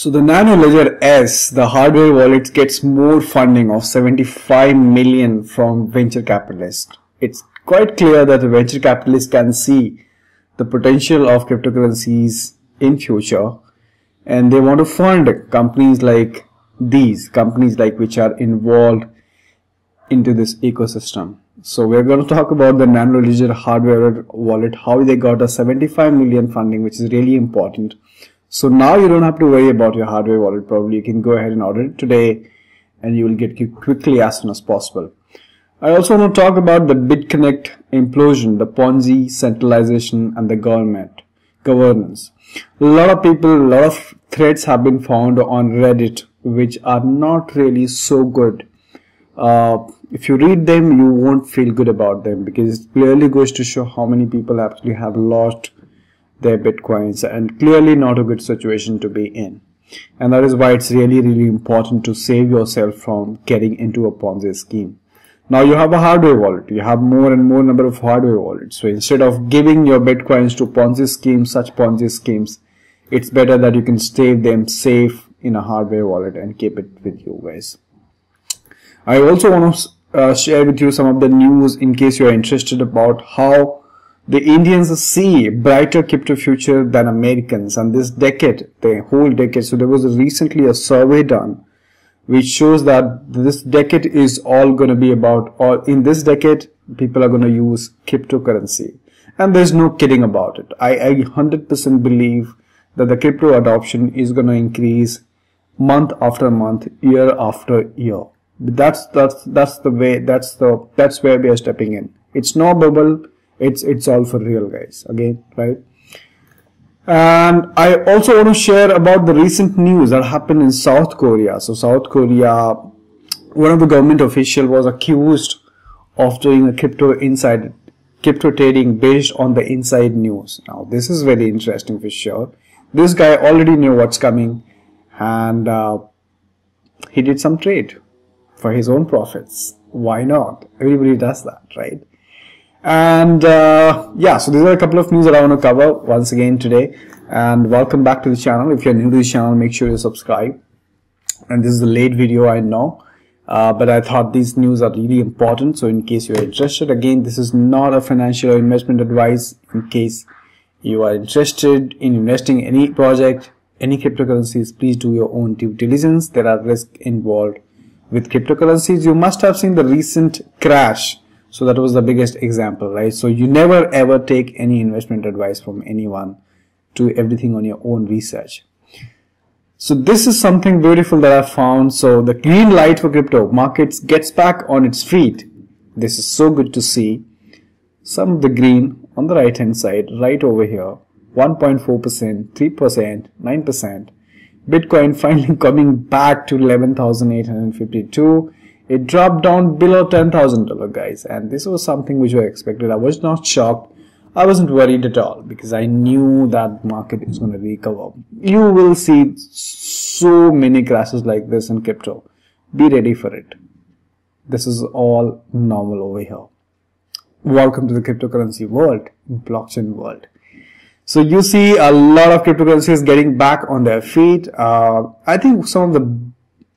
So the Nano Ledger S, the hardware wallet, gets more funding of 75 million from venture capitalists. It's quite clear that the venture capitalists can see the potential of cryptocurrencies in future, and they want to fund companies like these, companies like which are involved into this ecosystem. So we're going to talk about the Nano Ledger hardware wallet, how they got a 75 million funding, which is really important. So now you don't have to worry about your hardware wallet. Probably you can go ahead and order it today and you will get it quickly as soon as possible. I also want to talk about the BitConnect implosion, the ponzi, centralization, and the governance. A lot of people, a lot of threads have been found on Reddit which are not really so good. If you read them, you won't feel good about them, because it clearly goes to show how many people actually have lost their bitcoins, and clearly not a good situation to be in. And that is why it's really important to save yourself from getting into a ponzi scheme. Now you have a hardware wallet, you have more and more number of hardware wallets. So instead of giving your bitcoins to ponzi schemes, such ponzi schemes, it's better that you can save them safe in a hardware wallet and keep it with you guys. I also want to share with you some of the news in case you are interested about how the Indians see brighter crypto future than Americans, and this decade, the whole decade. So there was recently a survey done which shows that this decade is all going to be about, or in this decade people are going to use cryptocurrency, and there's no kidding about it. I 100% believe that the crypto adoption is going to increase month after month, year after year. That's the way, that's where we are stepping in. It's no bubble. It's all for real, guys, again, right? And I also want to share about the recent news that happened in South Korea. So South Korea, one of the government officials was accused of doing a crypto trading based on the inside news. Now this is very interesting for sure. This guy already knew what's coming, and he did some trade for his own profits. Why not? Everybody does that, right? And yeah, so these are a couple of news that I want to cover once again today. And welcome back to the channel. If you're new to the channel, make sure you subscribe. And this is a late video, I know, but I thought these news are really important. So in case you're interested, again, this is not a financial or investment advice. In case you are interested in investing in any project, any cryptocurrencies, please do your own due diligence. There are risks involved with cryptocurrencies. You must have seen the recent crash. So that was the biggest example, right? So you never ever take any investment advice from anyone. Do everything on your own research. So this is something beautiful that I found. So the green light for crypto markets gets back on its feet. This is so good to see. Some of the green on the right hand side, right over here, 1.4%, 3%, 9%. Bitcoin finally coming back to 11,852. It dropped down below $10,000, guys, and this was something which I expected. I was not shocked. I wasn't worried at all, because I knew that market is going to recover. You will see so many crashes like this in crypto. Be ready for it. This is all normal over here. Welcome to the cryptocurrency world, blockchain world. So you see a lot of cryptocurrencies getting back on their feet. I think some of the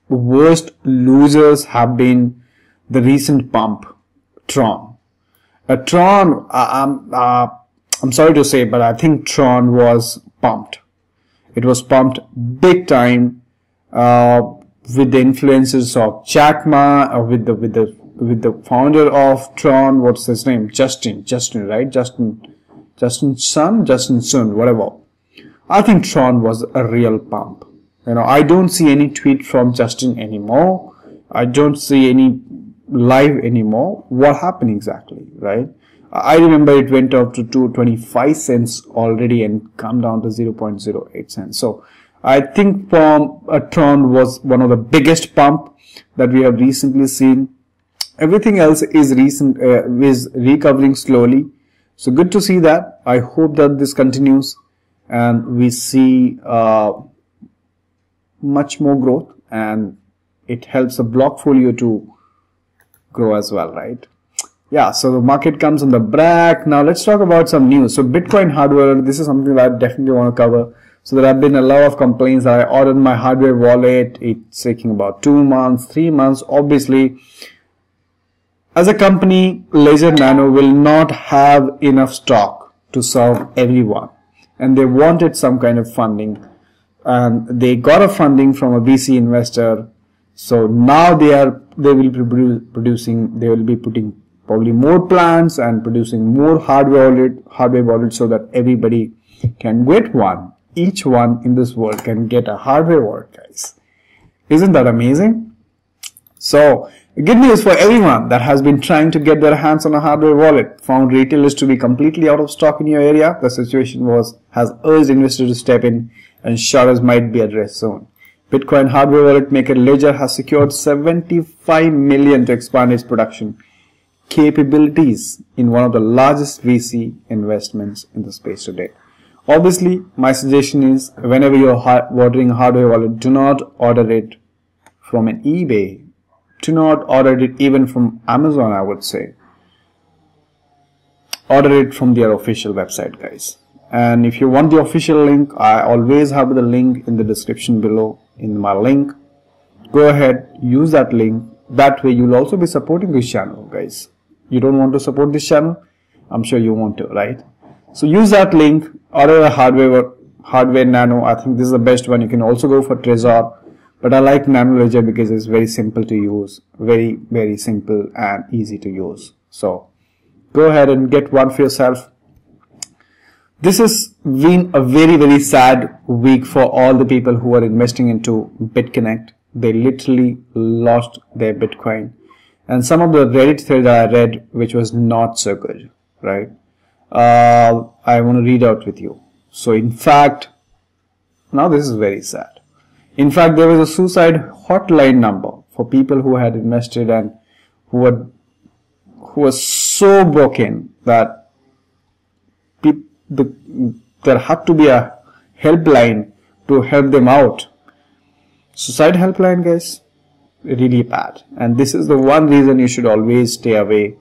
worst losers have been the recent pump, Tron. Tron, I'm sorry to say, but I think Tron was pumped. It was pumped big time, with the influences of Jack Ma, with the founder of Tron. What's his name? Justin, right? Justin Sun, whatever. I think Tron was a real pump. You know, I don't see any tweet from Justin anymore. I don't see any live anymore. What happened exactly, right? I remember it went up to 2.25 cents already and come down to 0.08 cents. So I think Tron was one of the biggest pump that we have recently seen. Everything else is recovering slowly. So good to see that. I hope that this continues and we see much more growth, and it helps the blockfolio to grow as well, right? Yeah, so the market comes on the back. Now let's talk about some news. So Bitcoin hardware, this is something that I definitely want to cover. So there have been a lot of complaints that I ordered my hardware wallet, it's taking about 2 months, 3 months. Obviously, as a company, Ledger Nano will not have enough stock to serve everyone, and they wanted some kind of funding, and they got a funding from a VC investor. So now they will be putting probably more plants and producing more hardware wallet so that everybody can get one. Each one in this world can get a hardware wallet, guys. Isn't that amazing? So good news for everyone that has been trying to get their hands on a hardware wallet. Found retailers to be completely out of stock in your area. The situation has urged investors to step in, and shortages might be addressed soon. Bitcoin hardware wallet maker Ledger has secured $75 million to expand its production capabilities in one of the largest VC investments in the space today. Obviously, my suggestion is whenever you're ordering a hardware wallet, do not order it from an eBay. Do not order it even from Amazon, I would say. Order it from their official website, guys. And if you want the official link, I always have the link in the description below in my link. Go ahead, use that link. That way you'll also be supporting this channel, guys. You don't want to support this channel? I'm sure you want to, right? So use that link, order a hardware Nano. I think this is the best one. You can also go for Trezor, but I like Nano Ledger because it's very simple to use, very, very simple and easy to use. So go ahead and get one for yourself. This has been a very, very sad week for all the people who are investing into BitConnect. They literally lost their Bitcoin. And some of the Reddit threads that I read, which was not so good, right? I want to read out with you. So in fact, now this is very sad. In fact, there was a suicide hotline number for people who had invested and who were so broken that there had to be a helpline to help them out. Suicide helpline, guys, really bad. And this is the one reason you should always stay away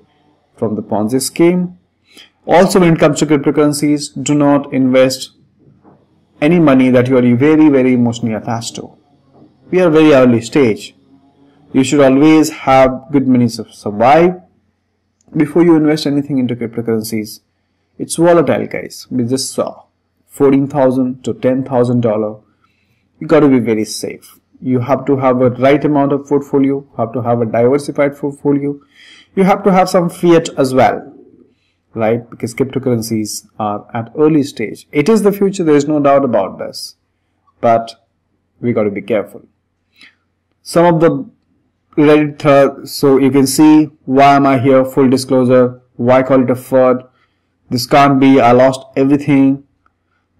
from the Ponzi scheme. Also, when it comes to cryptocurrencies, do not invest any money that you are very, very emotionally attached to. We are very early stage. You should always have good money to survive before you invest anything into cryptocurrencies. It's volatile, guys. We just saw $14,000 to $10,000. You got to be very safe. You have to have a right amount of portfolio. You have to have a diversified portfolio. You have to have some fiat as well, right? Because cryptocurrencies are at early stage. It is the future. There is no doubt about this, but we got to be careful. Some of the Reddit, so you can see why am I here? Full disclosure. Why call it a fraud? This can't be. I lost everything.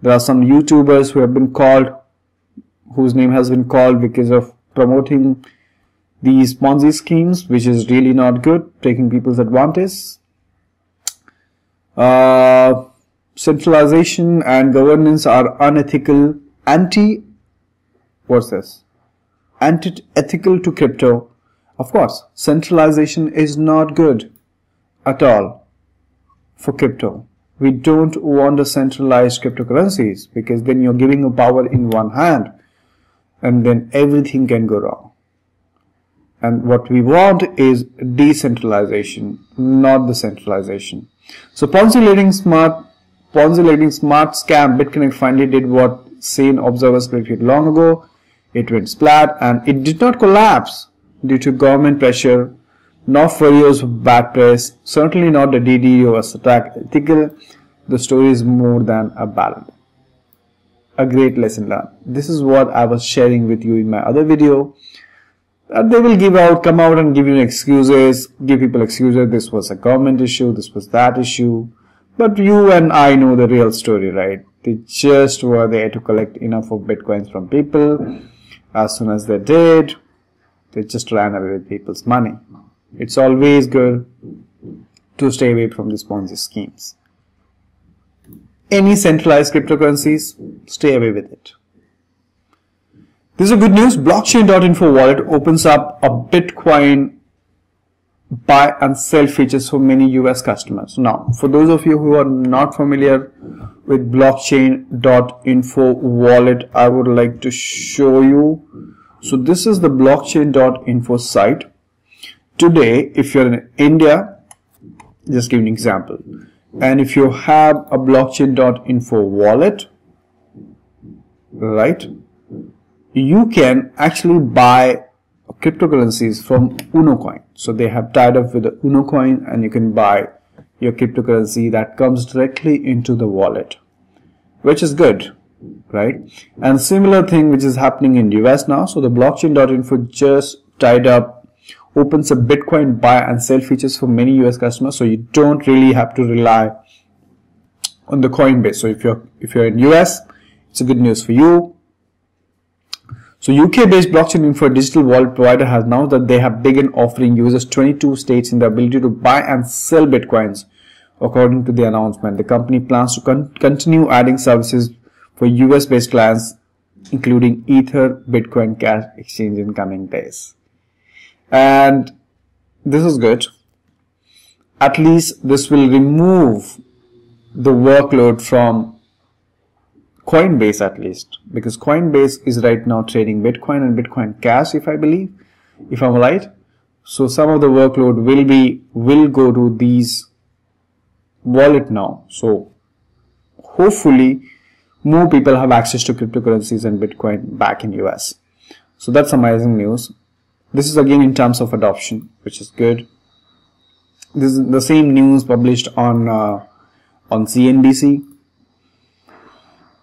There are some YouTubers who have been called, whose name has been called because of promoting these Ponzi schemes, which is really not good, taking people's advantage. Centralization and governance are unethical, anti-ethical to crypto. Of course, centralization is not good at all for crypto. We don't want a centralized cryptocurrencies because then you're giving a power in one hand and then everything can go wrong. And what we want is decentralization, not the centralization. So Ponzi lending smart scam, BitConnect finally did what sane observers predicted long ago. It went splat and it did not collapse due to government pressure, not for years of bad press, certainly not the DDoS attack ethical. The story is more than a ballad. A great lesson learned. This is what I was sharing with you in my other video. That they will come out and give you excuses, give people excuses. This was a government issue, this was that issue. But you and I know the real story, right? They just were there to collect enough of Bitcoins from people. As soon as they did, they just ran away with people's money. It's always good to stay away from these Ponzi schemes. Any centralized cryptocurrencies, stay away with it. This is a good news. Blockchain.info wallet opens up a Bitcoin buy and sell features for many US customers. Now, for those of you who are not familiar with blockchain.info wallet I would like to show you. So this is the blockchain.info site. Today, if you're in India, just give an example, and if you have a blockchain.info wallet, right, you can actually buy cryptocurrencies from Uno Coin. So they have tied up with the Uno Coin, and you can buy your cryptocurrency that comes directly into the wallet, which is good, right? And similar thing which is happening in US now. So the blockchain.info just tied up, opens a Bitcoin buy and sell features for many US customers, so you don't really have to rely on the Coinbase. So if you're in US, it's a good news for you. So UK-based blockchain.info digital wallet provider has announced that they have begun offering users 22 states in the ability to buy and sell Bitcoins. According to the announcement, the company plans to continue adding services for US-based clients, including Ether, Bitcoin Cash exchange in coming days. And this is good. At least this will remove the workload from Coinbase, at least, because Coinbase is right now trading Bitcoin and Bitcoin Cash, if I'm right. So some of the workload will go to these wallet now. So hopefully more people have access to cryptocurrencies and Bitcoin back in US. So that's amazing news. This is again in terms of adoption, which is good. This is the same news published on CNBC.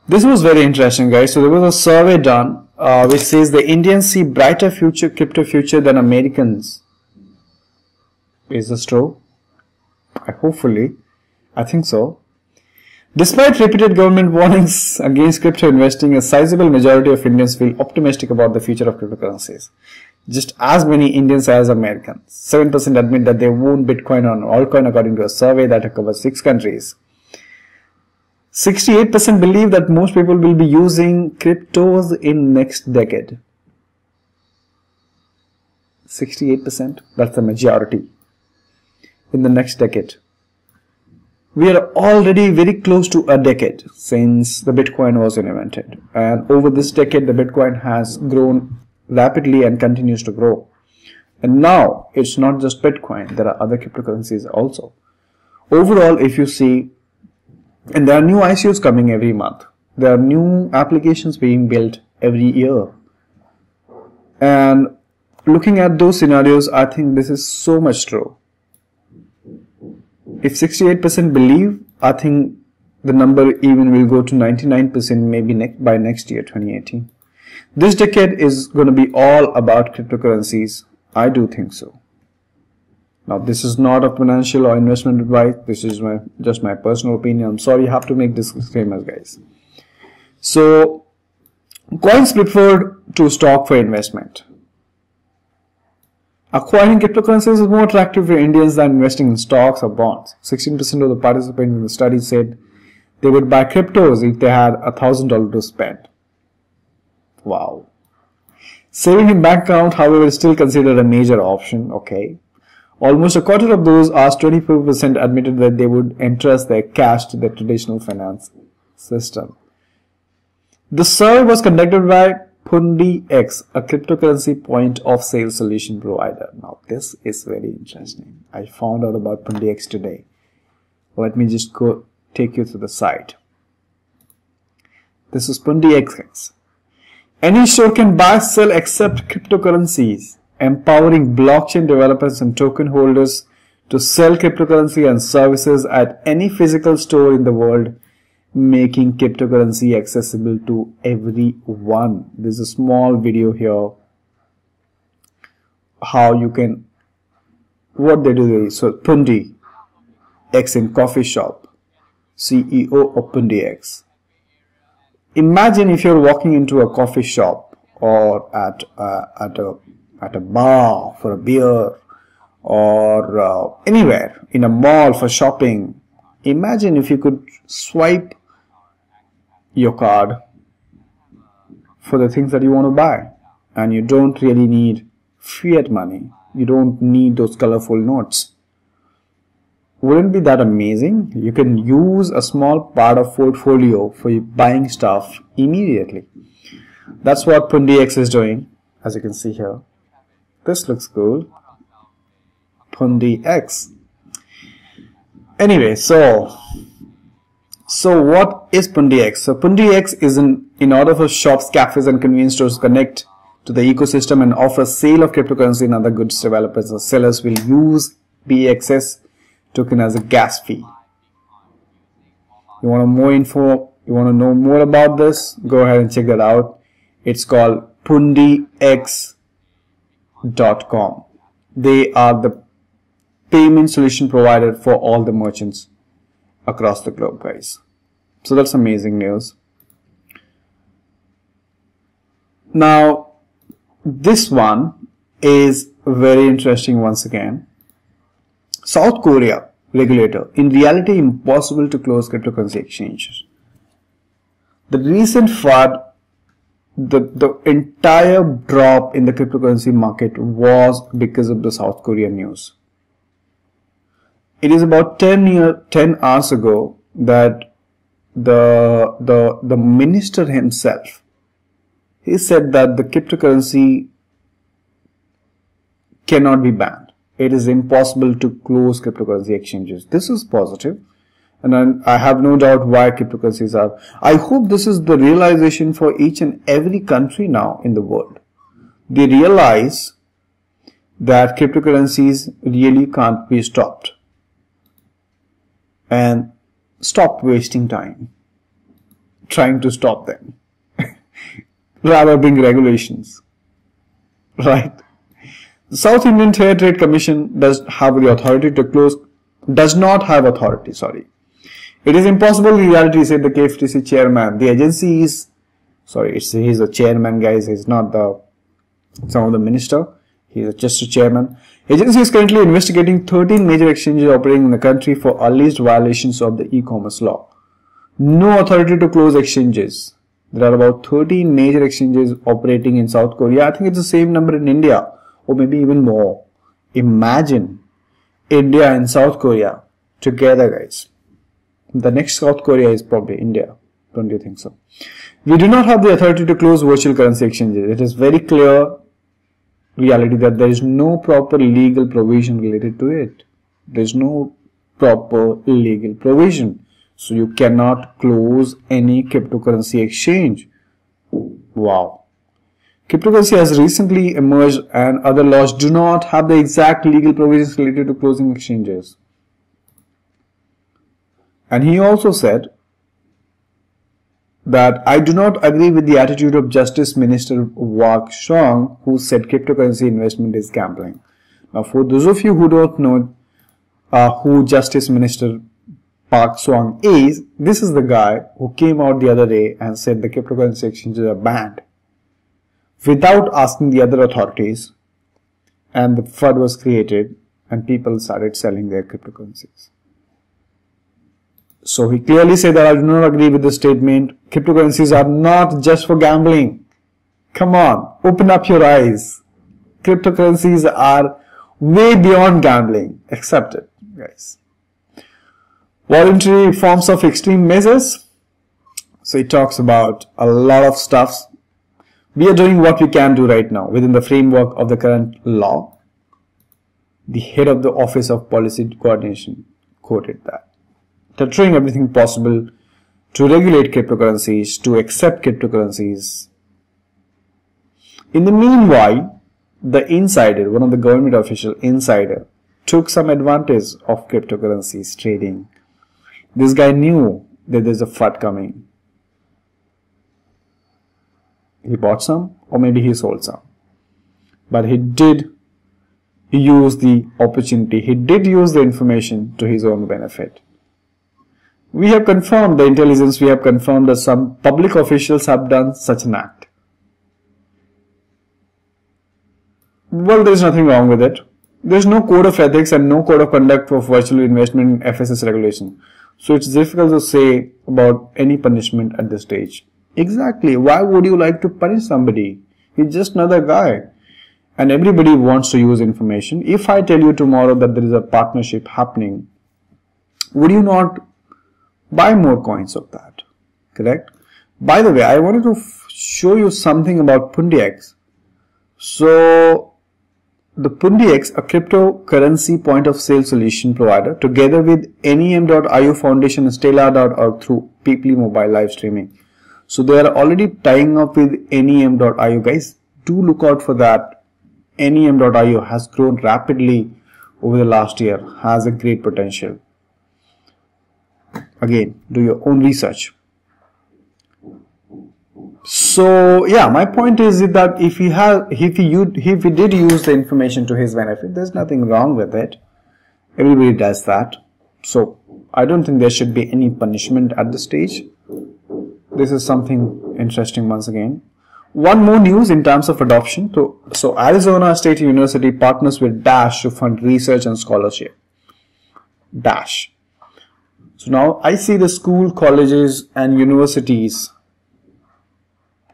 This was very interesting, guys. So there was a survey done which says the Indians see brighter crypto future than Americans. Is this true? Hopefully, I think so. Despite repeated government warnings against crypto investing, a sizable majority of Indians feel optimistic about the future of cryptocurrencies. Just as many Indians as Americans. 7% admit that they own Bitcoin or altcoin, according to a survey that covers 6 countries. 68% believe that most people will be using cryptos in next decade. 68%, that's the majority in the next decade. We are already very close to a decade since the Bitcoin was invented, and over this decade the Bitcoin has grown rapidly and continues to grow. And now it's not just Bitcoin, there are other cryptocurrencies also. Overall, if you see, and there are new ICOs coming every month. There are new applications being built every year. And looking at those scenarios, I think this is so much true. If 68% believe, I think the number even will go to 99% maybe by next year, 2018. This decade is going to be all about cryptocurrencies. I do think so. Now, this is not a financial or investment advice. This is just my personal opinion. I'm sorry, you have to make disclaimers, guys. So, coins preferred to stock for investment. Acquiring cryptocurrencies is more attractive for Indians than investing in stocks or bonds. 16% of the participants in the study said they would buy cryptos if they had $1,000 to spend. Wow. Saving in bank account, however, is still considered a major option. Okay. Almost a quarter of those asked, 24%, admitted that they would entrust their cash to the traditional finance system. The survey was conducted by ponzi, a cryptocurrency point of sale solution provider. Now, this is very interesting. I found out about ponzi today. Let me just go take you to the site. This is ponzi. Any store can buy, sell, accept cryptocurrencies, empowering blockchain developers and token holders to sell cryptocurrency and services at any physical store in the world, making cryptocurrency accessible to everyone. There's a small video here how you can, what they do is, so ponzi in coffee shop, CEO of ponzi. Imagine if you're walking into a coffee shop or at a bar for a beer, or anywhere in a mall for shopping. Imagine if you could swipe your card for the things that you want to buy, and you don't really need fiat money. You don't need those colorful notes. Wouldn't be that amazing? You can use a small part of portfolio for buying stuff immediately. That's what ponzi is doing, as you can see here. This looks cool. ponzi. Anyway, so what is ponzi? So ponzi is in order for shops, cafes and convenience stores to connect to the ecosystem and offer sale of cryptocurrency and other goods. Developers and sellers will use PXS token as a gas fee. You want more info? You want to know more about this? Go ahead and check that out. It's called ponzi.com. They are the payment solution provider for all the merchants across the globe, guys. So that's amazing news. Now, this one is very interesting once again. South Korea regulator, in reality impossible to close cryptocurrency exchanges. The recent FUD, the entire drop in the cryptocurrency market was because of the South Korea news. It is about 10 hours ago that the minister himself, he said that the cryptocurrency cannot be banned. It is impossible to close cryptocurrency exchanges. This is positive, and I have no doubt why cryptocurrencies are. I hope this is the realization for each and every country now in the world. They realize that cryptocurrencies really can't be stopped, and stop wasting time trying to stop them. Rather bring regulations, right? The South Indian Fair Trade Commission does not have authority. It is impossible in reality, said the KFTC chairman. The agency is, he's a chairman, guys. He's not some of the minister. He's just a chairman. Agency is currently investigating 13 major exchanges operating in the country for alleged violations of the e-commerce law. No authority to close exchanges. There are about 13 major exchanges operating in South Korea. I think it's the same number in India, or maybe even more. Imagine India and South Korea together, guys. The next South Korea is probably India. Don't you think so? We do not have the authority to close virtual currency exchanges. It is very clear reality that there is no proper legal provision related to it. There is no proper legal provision. So you cannot close any cryptocurrency exchange. Wow. Cryptocurrency has recently emerged and other laws do not have the exact legal provisions related to closing exchanges. And he also said that I do not agree with the attitude of Justice Minister Wang Shong, who said cryptocurrency investment is gambling. Now, for those of you who don't know who Justice Minister Park Swang is, this is the guy who came out the other day and said the cryptocurrency exchanges are banned without asking the other authorities, and the FUD was created and people started selling their cryptocurrencies. So he clearly said that I do not agree with the statement. Cryptocurrencies are not just for gambling. Come on, open up your eyes. Cryptocurrencies are way beyond gambling. Accept it, guys. Voluntary forms of extreme measures. So it talks about a lot of stuff. We are doing what we can do right now within the framework of the current law. The head of the Office of Policy Coordination quoted that. They're doing everything possible to regulate cryptocurrencies, to accept cryptocurrencies. In the meanwhile, the insider, one of the government official insider, took some advantage of cryptocurrencies trading. This guy knew that there's a FUD coming. He bought some, or maybe he sold some. But he used the opportunity. He did use the information to his own benefit. We have confirmed the intelligence, we have confirmed that some public officials have done such an act. Well, there is nothing wrong with it. There is no code of ethics and no code of conduct for virtual investment in FSS regulation. So it's difficult to say about any punishment at this stage. Exactly. Why would you like to punish somebody? He's just another guy. And everybody wants to use information. If I tell you tomorrow that there is a partnership happening would you not buy more coins of that? Correct? By the way, I wanted to show you something about PundiX. So the PundiX, a cryptocurrency point of sale solution provider, together with NEM.io Foundation and Stellar.org through Peeply mobile live streaming. So they are already tying up with NEM.io. Guys, do look out for that. NEM.io has grown rapidly over the last year, has a great potential. Again, do your own research. So yeah, my point is that if he did use the information to his benefit, there's nothing wrong with it. Everybody does that. So I don't think there should be any punishment at this stage. This is something interesting once again. One more news in terms of adoption. So Arizona State University partners with Dash to fund research and scholarship. Dash. So now I see the school, colleges and universities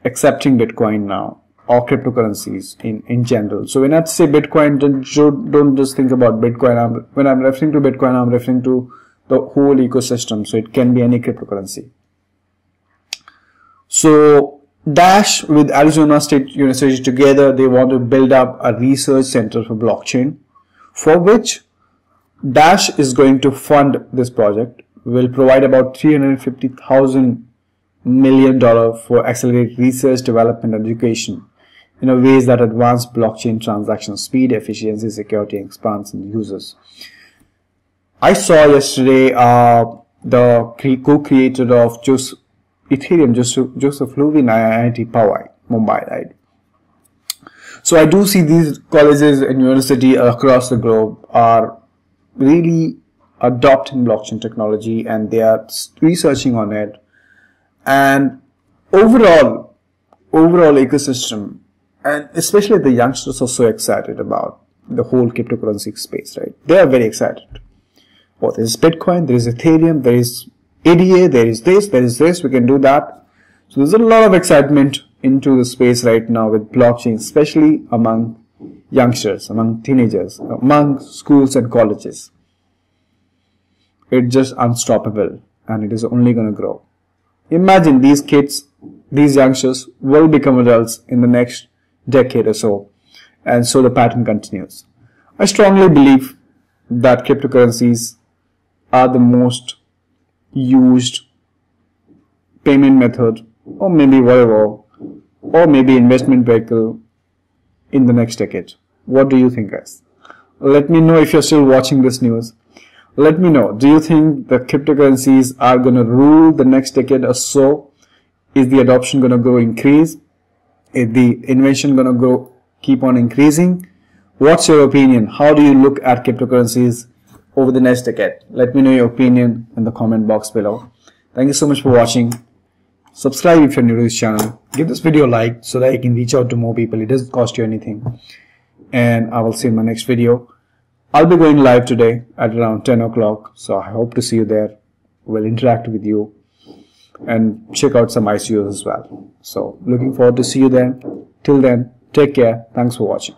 accepting Bitcoin now, or cryptocurrencies in general. So when I say Bitcoin, don't just think about Bitcoin. When I'm referring to Bitcoin, I'm referring to the whole ecosystem. So it can be any cryptocurrency. So Dash with Arizona State University together, they want to build up a research center for blockchain, for which Dash is going to fund this project, will provide about $350,000 million for accelerated research, development, and education in a ways that advance blockchain transaction speed, efficiency, security, and expansion users. I saw yesterday the co-creator of Ethereum, Joseph Lubin, IIT Mumbai, right? So I do see these colleges and universities across the globe are really adopting blockchain technology, and they are researching on it. And overall ecosystem, and especially the youngsters, are so excited about the whole cryptocurrency space, right? They are very excited. Oh, there is Bitcoin, there is Ethereum, there is ADA, there is this, we can do that. So there's a lot of excitement into the space right now with blockchain, especially among youngsters, among teenagers, among schools and colleges. It's just unstoppable, and it is only going to grow. Imagine these kids, these youngsters will become adults in the next decade or so, and so the pattern continues. I strongly believe that cryptocurrencies are the most used payment method, or maybe whatever, or maybe investment vehicle in the next decade. What do you think, guys? Let me know if you're still watching this news. Let me know, do you think the cryptocurrencies are going to rule the next decade or so? Is the adoption going to go increase? Is the invention going to keep on increasing? What's your opinion? How do you look at cryptocurrencies over the next decade? Let me know your opinion in the comment box below. Thank you so much for watching. Subscribe if you're new to this channel. Give this video a like so that I can reach out to more people. It doesn't cost you anything. And I will see you in my next video. I'll be going live today at around 10 o'clock. So I hope to see you there. We'll interact with you and check out some ICOs as well. So looking forward to see you then. Till then, take care. Thanks for watching.